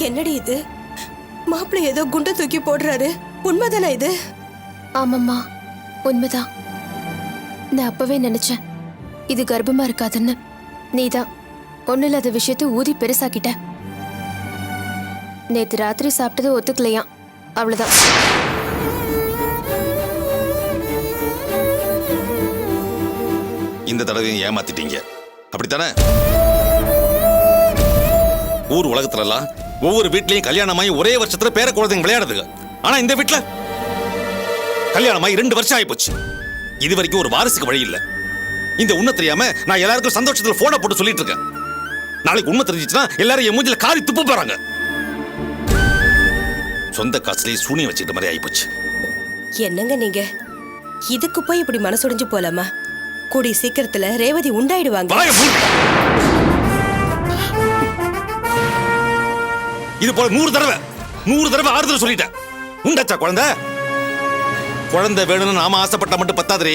என்னடி இது? மாப்பிள்ளை ஏதோ குண்டை தூக்கி போடுறாரு. உண்மைதானா இது? ஆமாம்மா, உண்மைதான். நான் அப்பவே நினைச்சேன் இது கர்ப்பமா இருக்காதுன்னு. நீதான் ஒண்ணு இல்லாத விஷயத்த ஊதி பெருசாக்கிட்ட. நேத்து ராத்திரி சாப்பிட்டது ஒத்துக்கலையா, அவ்வளவுதான். இந்த தடவையும் ஏமாத்திட்டீங்க, அப்படித்தானே? ஊர் உலகத்துல எல்லாம் ஒவ்வொரு வீட்லயும் கல்யாணமாயி ஒரே வருஷத்துல பேர குழந்தைங்க விளையாடுதுங்க. ஆனா இந்த வீட்டுல கல்யாணமாயி 2 வருஷம் ஆயிப்போச்சு. இது வரைக்கும் ஒரு வாரிசுக்கு வழி இல்ல. இந்த உண்மை தெரியாம நான் எல்லாருக்கும் சந்தோஷத்துல போனை போட்டு சொல்லிட்டு இருக்கேன். நாளைக்கு உண்மை தெரிஞ்சிச்சுன்னா எல்லாரும் என் மூஞ்சில காரி துப்பு போறாங்க. சொந்த காசுலயே சூனியம் வச்சுக்கிட்ட மாதிரி ஆயிப்போச்சு. என்னங்க நீங்க? இதுக்கு போய் இப்படி மனசுடைஞ்சு போலாமா? கூடி சீக்கிரத்துல ரேவதி உண்டாயிடுவாங்க. இது போல 100 தடவை ஆறுதல் சொல்லிட்டேன். உண்டாச்சா குழந்தை? குழந்தை வேணும்னு நாம ஆசைப்பட்ட மட்டும் பத்தாதே,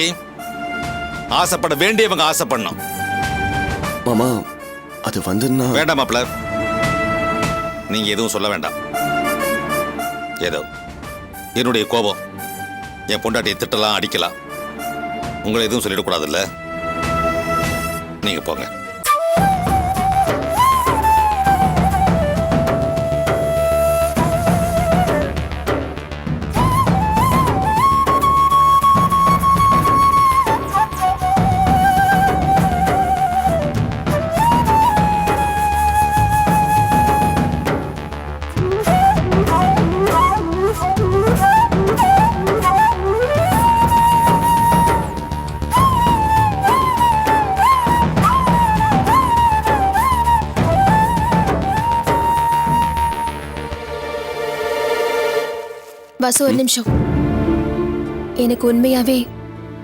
ஆசைப்பட வேண்டியவங்க ஆசைப்படணும். மாமா, அது வந்துன்னா வேண்டாம் மாப்ள, நீங்க எதுவும் சொல்ல வேண்டாம். ஏதோ என்னுடைய கோபம் என் பொண்டாட்டியை திட்டலாம், அடிக்கலாம். உங்களை எதுவும் சொல்லிடக்கூடாதுல்ல. நீங்க போங்க. வாசு, ஒரு நிமிஷம். எனக்கு உண்மையாவே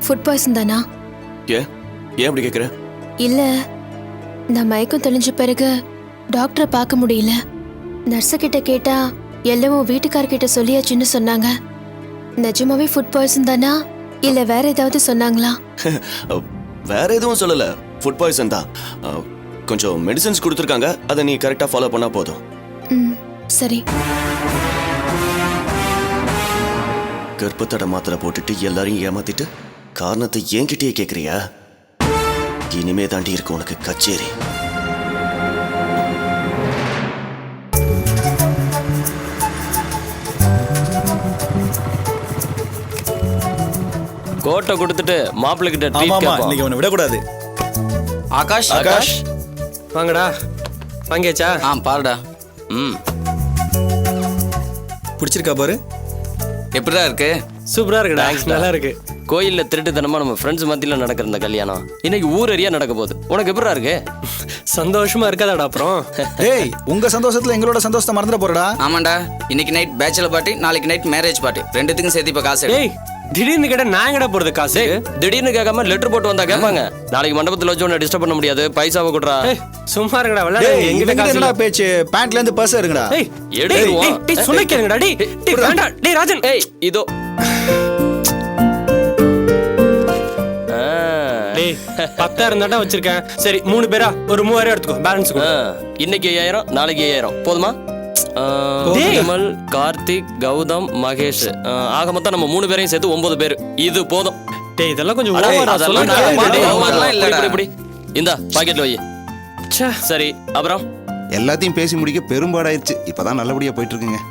ஃபுட் பாய்சன் தானா? ஏன் அப்படி கேக்குற? இல்ல, நான் மயக்கம் தெளிஞ்ச பிறகு டாக்டரை பார்க்க முடியல. நர்ஸு கிட்ட கேட்டா எல்லாமும் வீட்டுக்காரர்கிட்ட சொல்லியாச்சுன்னு சொன்னாங்க. நிஜமாவே ஃபுட் பாய்சன் தானா இல்ல வேற ஏதாவது சொன்னாங்களா? வேற எதுவும் சொல்லல, ஃபுட் பாய்சன் தான். கொஞ்சம் மெடிசன்ஸ் கொடுத்துருக்காங்க, அதை நீ கரெக்டா ஃபாலோ பண்ணா போதும். சரி. கர்ப்பத்தடை மாத்திரை போட்டுட்டு எல்லாரையும் ஏமாத்திட்டு காரணத்தை என்கிட்டயே கேக்குறியா? இனிமே தாண்டி இருக்கு உனக்கு கச்சேரி. கோட்டை கொடுத்துட்டு மாப்பிள்ளை கிட்ட ட்ரீட் கேட்போம். இன்னைக்கு அவனை விடக்கூடாது. ஆகாஷ் வாங்கடா. வாங்கியாச்சா? பாருடா. பிடிச்சிருக்கா பாரு. எப்படிடா இருக்கு? சூப்பரா இருக்குடா. நல்லா இருக்கு. கோயில்ல திருட்டுத்தனமா நம்ம ஃப்ரெண்ட்ஸ் மத்தியில நடக்கிற இந்த கல்யாணம் இன்னைக்கு ஊர் ஏரியா நடக்க போகுது. உனக்கு எப்படிடா இருக்கு? சந்தோஷமா இருக்காதாடா? அப்புறம் டேய், உங்க சந்தோஷத்துல எங்களோட சந்தோஷத்தை மறந்துட போறடா. ஆமாண்டா, இன்னைக்கு நைட் பேச்சுலர் பார்ட்டி, நாளைக்கு நைட் மேரேஜ் பார்ட்டி, ரெண்டுத்துக்கும் சேர்த்து இப்ப காசு. டேய், திடீர்னு கேட்டா நான் எங்கடா போறது காசு? திடீர்னு கேட்காம லெட்டர் போட்டு வந்தா கேட்பாங்க. நாளைக்கு மண்டபத்துல வச்சு உன்னை டிஸ்டர்ப் பண்ண முடியாது, பைசாவை கொடுறா. சும்மா இருங்கடா. விளையாட டேய், எங்கிட்ட காசு என்னடா இல்ல. பேச்சு? பேண்ட்ல இருந்து பர்ஸ் எடுங்கடா. டேய், எடுத்துருவோம். டேய் சொன்ன கேளுங்கடா. டேய் வேண்டாம். டேய் ராஜன், இதோ. டேய் 10,000 தான்டா வச்சிருக்கேன். சரி 3 பேரா ஒரு 3000 எடுத்துக்கோ. பேலன்ஸ் கொடு. இன்னைக்கு 5000, நாளைக்கு 5000 போதுமா? விமல், கார்த்திக், கௌதம், மகேஷ், ஆக மொத்தம் நம்ம 3 பேரையும் சேர்த்து 9 பேர். இது போதும். டேய் இதெல்லாம் கொஞ்சம் இப்படி இந்த பாக்கெட்ல வை. சரி, அப்புறம் எல்லாத்தையும் பேசி முடிக்க பெரும்பாடாயிருச்சு. இப்பதான் நல்லபடியா போயிட்டு இருக்குங்க.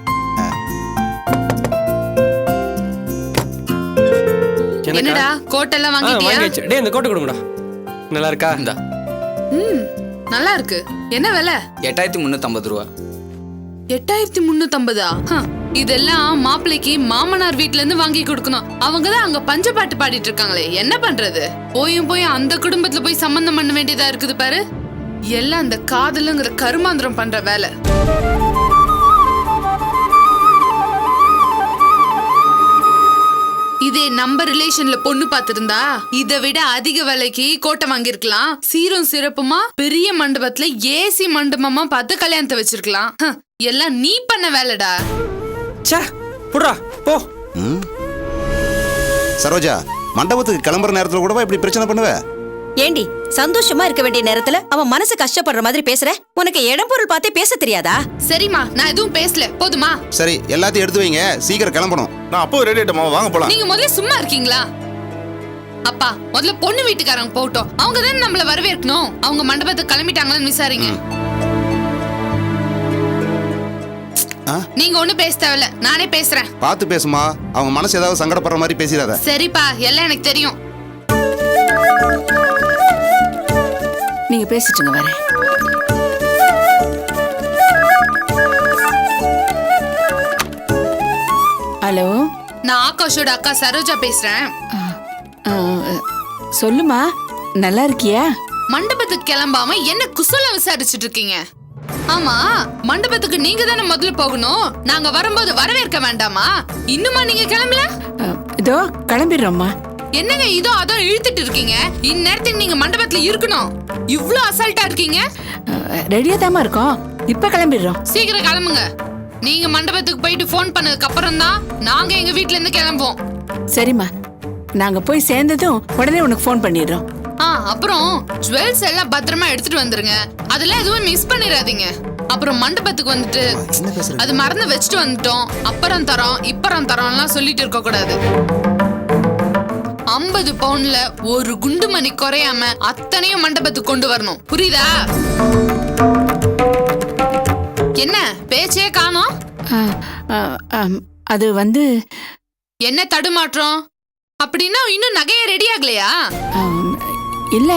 என்னடா கோட்டெல்லாம் வாங்கிட்டியா? டேய் இந்த கோட்டை கொடுங்கடா. நல்லா இருக்கா? இந்தா. நல்லா இருக்கு. என்ன விலை? 8350 ரூபா. 8350? இதெல்லாம் மாப்பிள்ளைக்கு மாமனார் வீட்ல இருந்து வாங்கி கொடுக்கணும். அவங்கதான் அங்க பஞ்சப்பாட்டு பாடிட்டு இருக்காங்களே, என்ன பண்றது? போய் அந்த குடும்பத்துல போய் சம்பந்தம் பண்ண வேண்டியதா இருக்குது பாரு. எல்லாம் அந்த காதலுங்கிற கருமாந்திரம் பண்ற வேலை. இதே நம்ம ரிலேஷன்ல பொண்ணு பாத்திருந்தா இதை விட அதிக விலைக்கு கோட்டை வாங்கிருக்கலாம். சீரும் சிறப்புமா பெரிய மண்டபத்துல ஏசி மண்டபமா பார்த்து கல்யாணத்தை வச்சிருக்கலாம். எல்லாம் நீ பண்ண வேலைடா. ச்சே, புடுறா போ. சரோஜா, மண்டபத்துக்கு கிளம்புற நேரத்துல கூடவா இப்படி பிரச்சனை பண்ணுவ? ஏண்டி சந்தோஷமா இருக்க வேண்டிய நேரத்துல அவன் மனசு கஷ்டப்படுற மாதிரி பேசுற? உனக்கு இடம் பொருள் பார்த்தே பேச தெரியாதா? சரிம்மா, நான் எதுவும் பேசல, போதுமா? சரி எல்லாத்தையும் எடுத்து வைங்க, சீக்கிரம் கிளம்பணும். நான் அப்போ ரெடி ஆயிட்டமா, வாங்க போலாம். நீங்க முதல்ல சும்மா இருக்கீங்களா? அப்பா, முதல்ல பொண்ணு வீட்டுக்காரங்க போகட்டும், அவங்க தானே நம்மள வரவேற்கணும். அவங்க மண்டபத்துக்கு கிளம்பிட்டாங்களான்னு விசாரிங்க. நீங்க ஒண்ணு பேச தேவையில்ல, நானே பேசுறேன். பார்த்து பேசுமா, அவங்க மனசு ஏதாவது சங்கடப்படுற மாதிரி பேசிடாத. சரிப்பா, எல்லாம் எனக்கு தெரியும். நீங்க பேசிட்டுங்க, வரேன். ஹலோ, நான் ஆகாஷோட அக்கா சரோஜா பேசுறேன். சொல்லுமா, நல்லா இருக்கியா? மண்டபத்துக்கு கிளம்பாம என்ன குசலம் விசாரிச்சுட்டு இருக்கீங்க? ஆமா, மண்டபத்துக்கு நீங்க தானே முதல்ல போகணும். நாங்க வரும்போது வரவேற்க வேண்டாமா? இன்னுமா நீங்க கிளம்பல? இதோ கிளம்பிடுறோம்மா. என்னங்க இதோ அதோ இழுத்துட்டு இருக்கீங்க? இந்நேரத்துக்கு நீங்க மண்டபத்துல இருக்கணும். இவ்ளோ அசால்ட்டா இருக்கீங்க. ரெடியா தாமா இருக்கோம், இப்ப கிளம்பிடுறோம். சீக்கிரம் கிளம்புங்க. நீங்க மண்டபத்துக்கு போயிட்டு போன் பண்ணதுக்கு அப்புறம் தான் நாங்க எங்க வீட்ல இருந்து கிளம்புவோம். சரிம்மா, நாங்க போய் சேர்ந்ததும் உடனே உனக்கு ஃபோன் பண்ணிடுறோம். அப்புறம் ஜுவல்ஸ் எல்லாம் பத்திரமா எடுத்துட்டு வந்துருங்க. அதெல்லாம் எதுவும் மிஸ் பண்ணிடாதீங்க. அப்புறம் மண்டபத்துக்கு வந்துட்டு அது மறந்து வச்சுட்டு வந்துட்டோம், அப்புறம் தரோம் இப்பறம் தரோம்லாம் சொல்லிட்டு இருக்க கூடாது. 50 பவுன்ல ஒரு குண்டு மணி குறையாம அத்தனையும் மண்டபத்துக்கு கொண்டு வரணும், புரியுதா? என்ன பேச்சே காணோம்? அது வந்து என்ன தடுமாற்றம்? அப்படின்னா இன்னும் நகைய ரெடி ஆகலையா? இல்ல,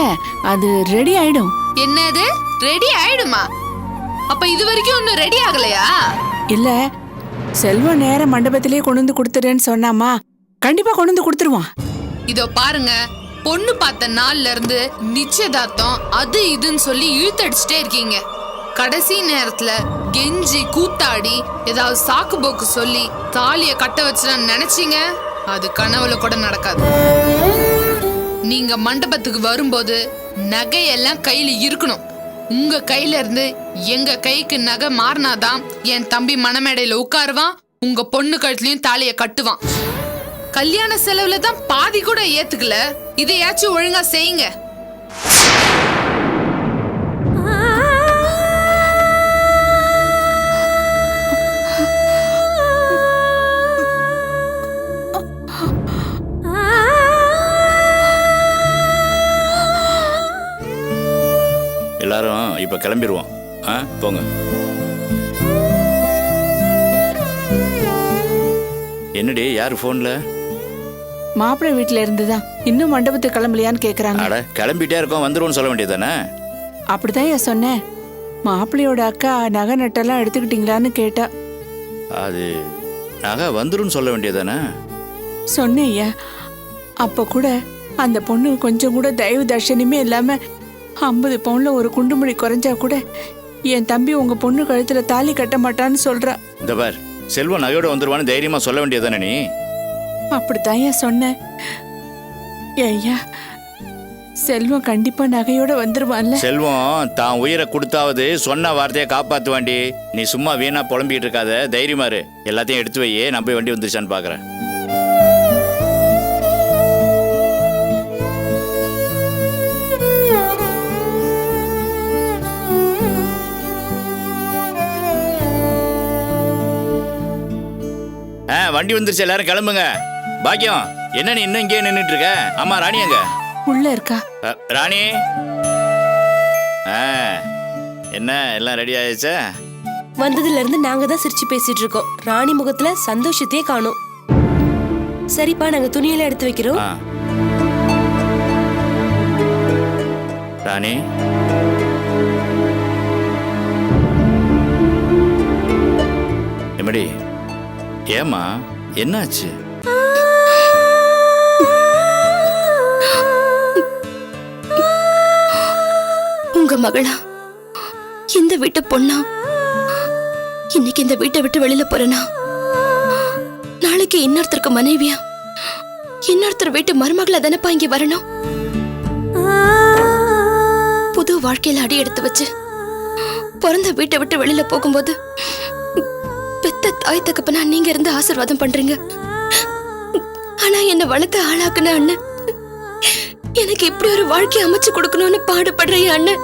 அது ரெடி ஆயிடும். என்னது ரெடி ஆயிடுமா? அப்ப இது வரைக்கும் இன்னும் ரெடி ஆகலையா? இல்ல, செல்வம் நேர மண்டபத்திலேயே கொண்டு வந்து கொடுத்துறேன்னு சொன்னாமா, கண்டிப்பா கொண்டு வந்து கொடுத்துருவான். இதோ பாருங்க, பொண்ணு பார்த்த நாள்ல இருந்து நிச்சயதார்த்தம் அது இதுன்னு சொல்லி இழுத்தடிச்சுட்டே இருக்கீங்க. கடைசி நேரத்துல கெஞ்சி கூத்தாடி ஏதாவது சாக்கு போக்கு சொல்லி தாலிய கட்ட வச்சுன்னு நினைச்சீங்க, அது கனவுல கூட நடக்காது. நீங்க மண்டபத்துக்கு வரும்போது நகையெல்லாம் கையில இருக்கணும். உங்க கையில இருந்து எங்க கைக்கு நகை மாறினாதான் என் தம்பி மணமேடையில உட்காருவான், உங்க பொண்ணு கழுத்துலயும் தாலிய கட்டுவான். கல்யாண செலவுல தான் பாதி கூட ஏத்துக்கல, இதையாச்சும் ஒழுங்கா செய்யுங்க. எல்லாரும் இப்ப கிளம்பிடுவோம். போங்க. என்னடி, யாரு போன்ல? மாப்பிள்ளை வீட்டுல இருந்துதான். இன்னும் மண்டபத்துக்கு கிளம்பலையான்னு கேக்குறாங்க. அட, கிளம்பிட்டே இருக்கோம், வந்துருவோம்னு சொல்ல வேண்டியதானே? அப்படிதான் சொன்னேன். மாப்பிள்ளையோட அக்கா நகை நட்டெல்லாம் எடுத்துக்கிட்டீங்களான்னு கேட்டா. அது நகை வந்துருன்னு சொல்ல வேண்டியதானே? சொன்னேன் ஐயா. அப்ப கூட அந்த பொண்ணு கொஞ்சம் கூட தயவு தர்ஷனமே இல்லாம 50 பவுன்ல ஒரு குண்டுமணி குறைஞ்சா கூட என் தம்பி உங்க பொண்ணு கழுத்துல தாலி கட்ட மாட்டான்னு சொல்றா. இந்த பார், செல்வம் நகையோட வந்துருவான்னு தைரியமா சொல்ல வேண்டியதானே நீ? அப்படித்தான் ஐயா சொன்னேன். ஐயா, செல்வம் கண்டிப்பா நகையோட வந்துருவான்ல. செல்வம் தான் உயிரை கொடுத்தாவது சொன்ன வார்த்தையை காப்பாத்துவாண்டி. நீ சும்மா வீணா புலம்பிட்டு இருக்காத, தைரியமா இரு. எல்லாத்தையும் எடுத்து வையே, நான் போய் வண்டி வந்துருச்சான்னு பாக்குறேன். வண்டி வந்துருச்சு, எல்லாரும் கிளம்புங்க. பாக்கியம், என்ன நீ இன்னும் இங்கே நின்றுட்டு இருக்க? ஆமா, ராணி எங்க? உள்ள இருக்கா. ராணி, என்ன எல்லாம் ரெடி ஆயிடுச்சா? வந்ததுல இருந்து நாங்க தான் சிரிச்சு பேசிட்டு இருக்கோம். ராணி முகத்துல சந்தோஷத்தையே காணோம். சரிப்பா, நாங்க துணியெல்லாம் எடுத்து வைக்கிறோம். ராணி, எம்மடி, ஏமா என்னாச்சு? உங்க மகளா, இந்த வீட்டு பொண்ணா, இன்னைக்கு இந்த வீட்டை விட்டு வெளியில போறேனா, நாளைக்கு இன்னொருத்தருக்கு மனைவியா, இன்னொருத்தர் வீட்டு மருமகளா தானப்பா இங்க வரணும். புது வாழ்க்கையில அடி எடுத்து வச்சு பிறந்த வீட்டை விட்டு வெளியில போகும்போது பெத்த தாய் தகப்பனா நீங்க இருந்து ஆசீர்வாதம் பண்றீங்க. ஆனா என்ன வளர்த்து ஆளாக்குன அண்ணன் எனக்கு இப்படி ஒரு வாழ்க்கை அமைச்சு கொடுக்கணும்னு பாடுபடுற என் அண்ணன்,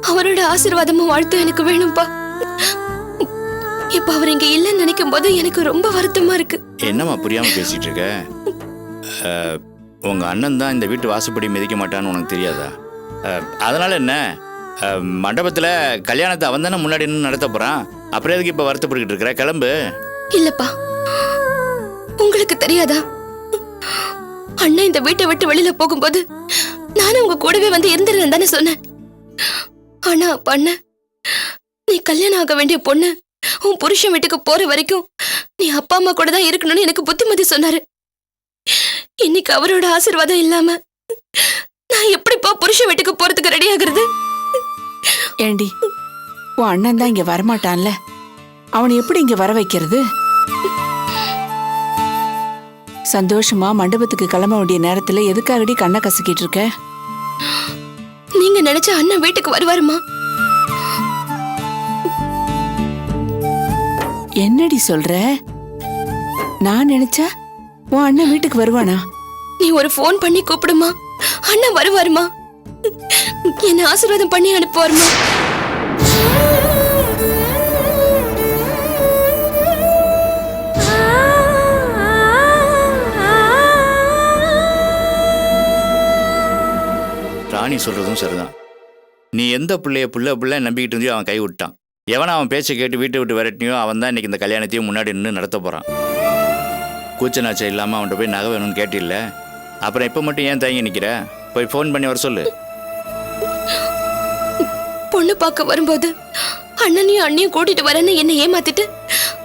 அவரோட ஆசீர்வாதமும் வாழ்த்து எனக்கு வேணும்பா. இப்ப அவர் இங்க இல்லைன்னு நினைக்கும் போது எனக்கு ரொம்ப வருத்தமா இருக்கு. என்னம்மா புரியாம பேசிட்டு இருக்க? உங்க அண்ணன் தான் இந்த வீட்டு வாசப்படி மிதிக்க மாட்டான்னு உனக்கு தெரியாதா? அதனால என்ன, மண்டபத்துல கல்யாணத்தை அவன் தானே முன்னாடி நின்று நடத்த போறான். அப்புறம் எதுக்கு இப்ப வருத்தப்பட்டுக்கிட்டு இருக்கிற? கிளம்பு. இல்லப்பா, உங்களுக்கு தெரியாதா, அண்ணன் இந்த வீட்டை விட்டு வெளியில போகும்போது நானும் உங்க கூடவே வந்து இருந்துருந்தேன் தானே சொன்னேன். ஆனா அப்ப அண்ணன், நீ கல்யாணம் ஆக வேண்டிய பொண்ணு உன் புருஷன் வீட்டுக்கு போற வரைக்கும் நீ அப்பா அம்மா கூட தான் இருக்கணும்னு எனக்கு புத்திமதி சொன்னாரு. இன்னைக்கு அவரோட ஆசீர்வாதம் இல்லாம நான் எப்படிப்பா புருஷன் வீட்டுக்கு போறதுக்கு ரெடி ஆகுறது? ஏண்டி, உன் அண்ணன் தான் இங்க வரமாட்டான்ல, அவனை எப்படி இங்க வர வைக்கிறது? சந்தோஷமா மண்டபத்துக்கு கிளம்ப வேண்டிய நேரத்துல எதுக்காகடி கண்ணை கசக்கிட்டு இருக்க? நீங்க நினைச்ச அண்ணன் வீட்டுக்கு வருவாருமா? என்னடி சொல்ற? நான் நினைச்சா உன் அண்ணன் வீட்டுக்கு வருவானா? நீ ஒரு போன் பண்ணி கூப்பிடுமா, அண்ணன் வருவாருமா, என்ன ஆசீர்வாதம் பண்ணி அனுப்புவாருமா. ராணி சொல்றதும் சரிதான். நீ எந்த பிள்ளைய புள்ள நம்பிக்கிட்டு இருந்தியோ அவன் கை விட்டான். எவனை அவன் பேச்சை கேட்டு வீட்டை விட்டு விரட்டினியோ அவன் தான் இன்னைக்கு இந்த கல்யாணத்தையும் முன்னாடி நின்று நடத்த போறான். கூச்சநாச்சம் இல்லாம அவன்கிட்ட போய் நகை வேணும்னு கேட்டில்ல, அப்புறம் இப்ப மட்டும் ஏன் தயங்கி நிக்கிற? போய் ஃபோன் பண்ணி வர சொல்லு. பொண்ணு பார்க்க வரும்போது அண்ணனையும் அண்ணியும் கூட்டிட்டு வரேன்னு என்ன ஏமாத்திட்டு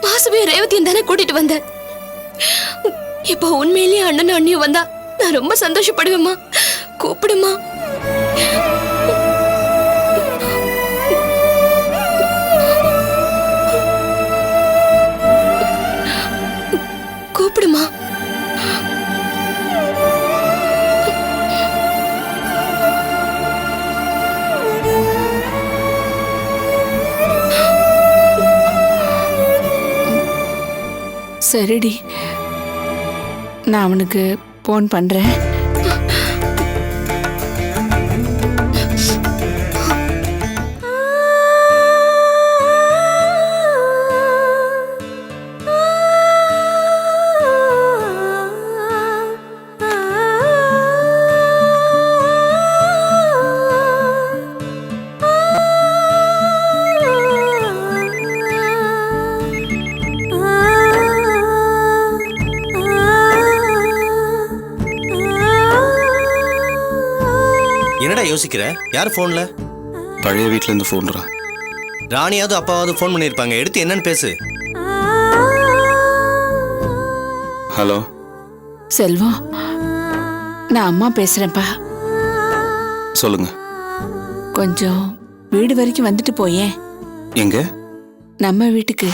வாசுவையும் ரேவதியும் தானே கூட்டிட்டு வந்த. இப்போ உண்மையிலேயே அண்ணனும் அண்ணியும் வந்தா நான் ரொம்ப சந்தோஷப்படுவேம்மா. கூப்பிடுமா. கூப்பிடுமா. சரிடி, நான் அவனுக்கு போன் பண்றேன். என்னடா யோசிக்கிற? யார் போன்ல? பழைய வீட்ல இருந்து போன்றா. ராணியாவது அப்பாவது ஃபோன் பண்ணியிருப்பாங்க, எடுத்து என்னன்னு பேசு. ஹலோ செல்வம், நான் அம்மா பேசுறேன்ப்பா. சொல்லுங்க. கொஞ்சம் வீடு வரைக்கும் வந்துட்டு போயேன். எங்க? நம்ம வீட்டுக்கு.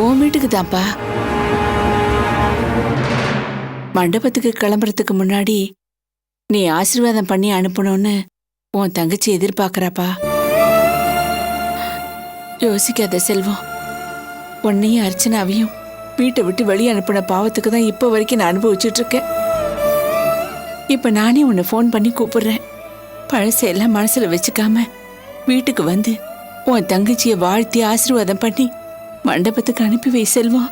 உன் வீட்டுக்கு தான்ப்பா. மண்டபத்துக்கு கிளம்புறதுக்கு முன்னாடி நீ ஆசீர்வாதம் பண்ணி அனுப்பணும்னு உன் தங்கச்சி எதிர்பார்க்கறாப்பா. யோசிக்காத செல்வம், உன்னையும் அர்ச்சனாவையும் வீட்டை விட்டு வெளியே அனுப்பின பாவத்துக்கு தான் இப்போ வரைக்கும் நான் அனுபவிச்சுட்டு இருக்கேன். இப்போ நானே உன்னை ஃபோன் பண்ணி கூப்பிடுறேன். பழசையெல்லாம் மனசுல வச்சுக்காம வீட்டுக்கு வந்து உன் தங்கச்சியை வாழ்த்தி ஆசீர்வாதம் பண்ணி மண்டபத்துக்கு அனுப்பி வை செல்வம்.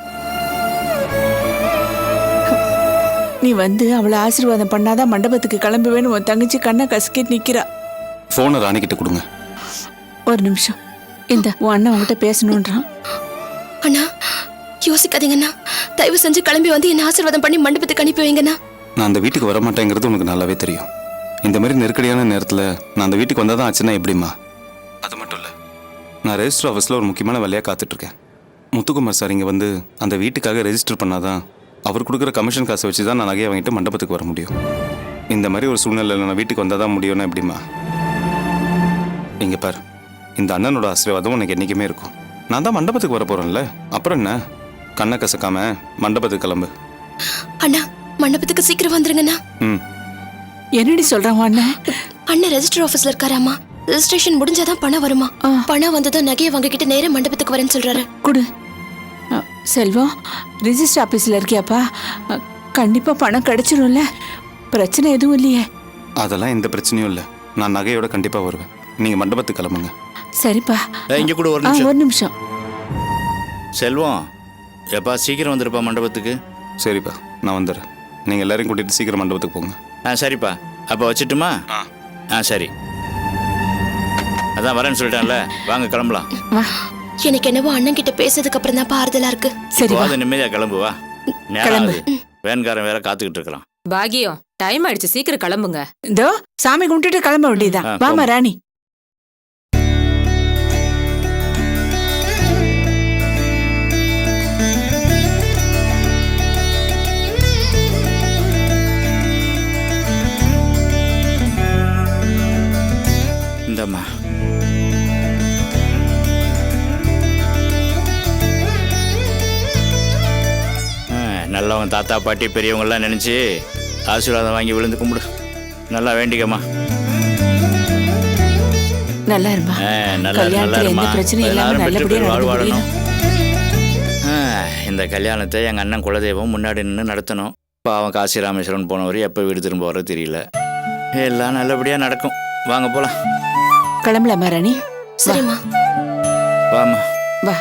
நீ வந்து அவளை ஆசீர்வாதம் பண்ணாதான் மண்டபத்துக்கு கிளம்புவேன்னு உன் தங்கச்சி கண்ணை கசக்கிட்டு நிக்கிறா. போனை ராணி கிட்ட கொடுங்க. ஒரு நிமிஷம், இந்த உன் அண்ணன் உங்ககிட்ட பேசணுன்றான். அண்ணா யோசிக்காதீங்கண்ணா, தயவு செஞ்சு கிளம்பி வந்து என்ன ஆசீர்வாதம் பண்ணி மண்டபத்துக்கு அனுப்பி வைங்கண்ணா. நான் அந்த வீட்டுக்கு வர மாட்டேங்கிறது உனக்கு நல்லாவே தெரியும். இந்த மாதிரி நெருக்கடியான நேரத்தில் நான் அந்த வீட்டுக்கு வந்தால் தான் ஆச்சுன்னா எப்படிம்மா? அது மட்டும் இல்லை, நான் ரெஜிஸ்டர் ஆஃபீஸில் ஒரு முக்கியமான வேலையாக காத்துட்ருக்கேன். முத்துக்குமார் சார் இங்கே வந்து அந்த வீட்டுக்காக ரெஜிஸ்டர் பண்ணாதான் அவர் கொடுக்குற கமிஷன் காசை வச்சு தான் நான் நகையை வாங்கிட்டு மண்டபத்துக்கு வர முடியும். இந்த மாதிரி ஒரு சூழ்நிலையில் நான் வீட்டுக்கு வந்தால் தான் முடியும்னா எப்படிம்மா? இங்கே பார், இந்த அண்ணனோட ஆசீர்வாதம் உனக்கு என்றைக்குமே இருக்கும். நான் தான் மண்டபத்துக்கு வர போகிறேன்ல, அப்புறம் என்ன? கண்ணை கசக்காம மண்டபத்துக்கு கிளம்பு. அண்ணா மண்டபத்துக்கு சீக்கிரம் வந்துருங்கண்ணா. ம். என்னடி சொல்றான் அண்ணன்? அண்ணன் ரெஜிஸ்டர் ஆஃபீஸ்ல இருக்காராமா. ரெஜிஸ்ட்ரேஷன் முடிஞ்சாதான் பணம் வருமா. பணம் வந்ததும் நகையை வாங்கிக்கிட்டு நேரா மண்டபத்துக்கு வரேன்னு சொல்றாரு. குடு. செல்வம், ரிஜிஸ்டர் ஆபீஸ்ல இருக்கியாப்பா? கண்டிப்பா பணம் கிடைச்சிரும்ல, பிரச்சனை எதுவும் இல்லையே? அதெல்லாம் எந்த பிரச்சனையும் இல்லை. நான் நகையோட கண்டிப்பா வருவேன். நீங்க மண்டபத்துக்கு கிளம்புங்க. சரிப்பா. இங்க கூட ஒரு ஆ, நிமிஷம். ஒரு நிமிஷம். செல்வம், எப்பா சீக்கிரம் வந்துருப்பா மண்டபத்துக்கு. சரிப்பா, நான் வந்துடுறேன். நீங்க எல்லாரையும் கூட்டிட்டு சீக்கிரம் மண்டபத்துக்கு போங்க. சரிப்பா, அப்போ வச்சுட்டுமா? சரி, அதான் வரேன்னு சொல்லிட்டேன்ல, வாங்க கிளம்பலாம். எனக்கு என்னவோ அண்ணன் கிட்ட பேசுறதுக்கு அப்புறம் தான் ஆறுதலா இருக்கு. சரி, போது நிம்மதியா கிளம்பு, வா. நேரம் ஆகுது. வேன்காரன் வேற காத்துக்கிட்டு இருக்கலாம். பாகியம், டைம் ஆயிடுச்சு, சீக்கிரம் கிளம்புங்க. இதோ சாமி கும்பிட்டுட்டு கிளம்ப வேண்டியதான். வாமா ராணி. இந்தம்மா. நல்லவங்க தாத்தா பாட்டி பெரியவங்கெல்லாம் நினைச்சு ஆசீர்வாதம் வாங்கி விழுந்து கும்பிடு. நல்லா வேண்டிக்கம்மா. நல்லா இருமா. நல்லா கல்யாணத்துல எந்த இருமா. பிரச்சனையும் இல்லாம நல்லபடியா நடந்து வாழணும். இந்த கல்யாணத்தை எங்க அண்ணன் குலதெய்வம் முன்னாடி நின்று நடத்தணும். பாவம் காசி ராமேஸ்வரன் போனவர் எப்போ வீடு திரும்ப வர தெரியல. எல்லாம் நல்லபடியா நடக்கும். வாங்க போலாம். கிளம்பலாமா ராணி? சரிம்மா. வாமா. வா.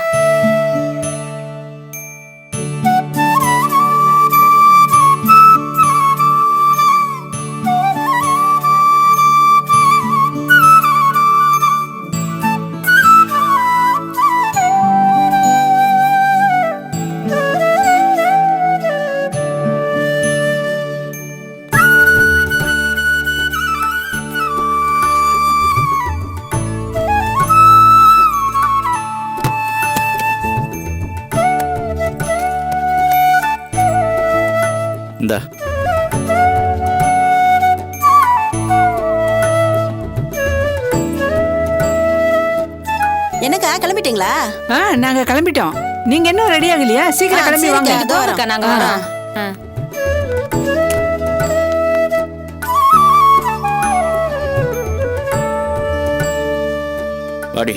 இந்தா. என்னக்கா கிளம்பிட்டீங்களா? நாங்க கிளம்பிட்டோம். நீங்க என்ன ரெடி ஆகலையா? சீக்கிரம் கிளம்பி வாங்க. நாங்க வரோம். வாடி.